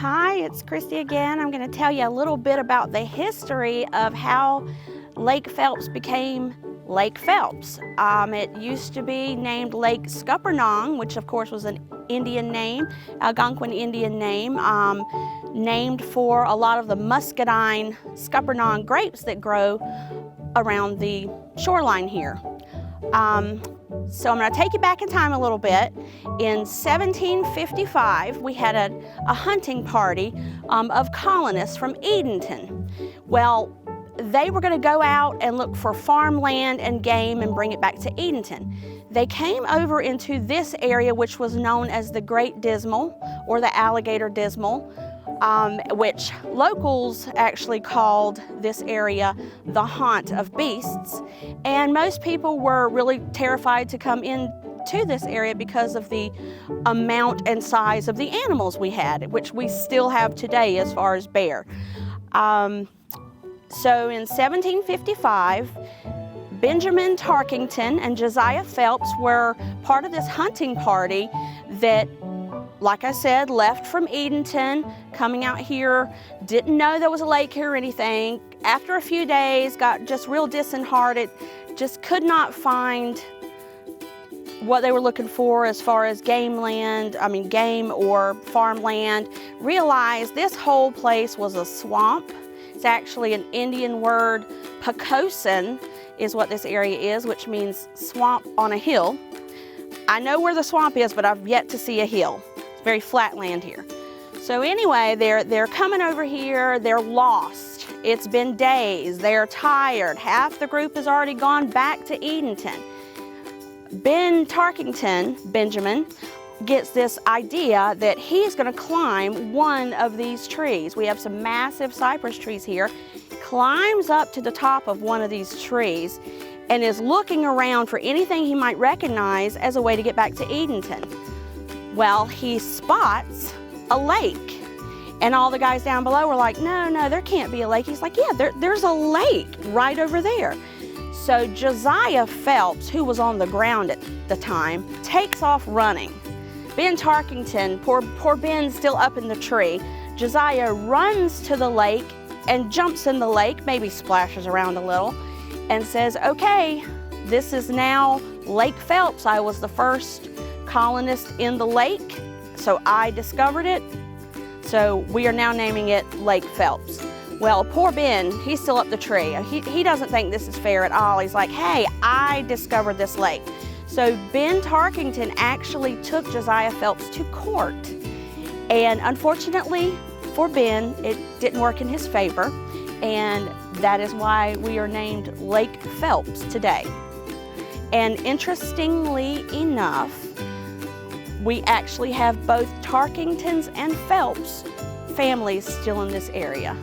Hi, it's Christy again. I'm going to tell you a little bit about the history of how Lake Phelps became Lake Phelps. It used to be named Lake Scuppernong, which of course was an Indian name, Algonquin Indian name, named for a lot of the muscadine Scuppernong grapes that grow around the shoreline here. So I'm going to take you back in time a little bit. In 1755, we had a hunting party of colonists from Edenton. Well, they were going to go out and look for farmland and game and bring it back to Edenton. They came over into this area, which was known as the Great Dismal or the Alligator Dismal, which locals actually called this area the haunt of beasts. And most people were really terrified to come into this area because of the amount and size of the animals we had, which we still have today as far as bear. So in 1755, Benjamin Tarkington and Josiah Phelps were part of this hunting party that, like I said, left from Edenton, coming out here, didn't know there was a lake here or anything. After a few days, got just real disheartened, just could not find what they were looking for as far as game or farmland. Realized this whole place was a swamp. It's actually an Indian word. Pocosin is what this area is, which means swamp on a hill. I know where the swamp is, but I've yet to see a hill. Very flat land here. So anyway, they're coming over here, they're lost. It's been days, they're tired. Half the group has already gone back to Edenton. Benjamin, gets this idea that he's gonna climb one of these trees. We have some massive cypress trees here. Climbs up to the top of one of these trees and is looking around for anything he might recognize as a way to get back to Edenton. Well, he spots a lake, and all the guys down below were like, no, there can't be a lake. He's like, yeah, there's a lake right over there. So Josiah Phelps, who was on the ground at the time, takes off running. Ben Tarkington, poor Ben's still up in the tree. Josiah runs to the lake and jumps in the lake, maybe splashes around a little, and says, okay, this is now Lake Phelps. I was the first colonist in the lake, so I discovered it. So we are now naming it Lake Phelps. Well, poor Ben, he's still up the tree. He doesn't think this is fair at all. He's like, hey, I discovered this lake. So Ben Tarkington actually took Josiah Phelps to court. And unfortunately for Ben, it didn't work in his favor. And that is why we are named Lake Phelps today. And interestingly enough, we actually have both Tarkingtons and Phelps families still in this area.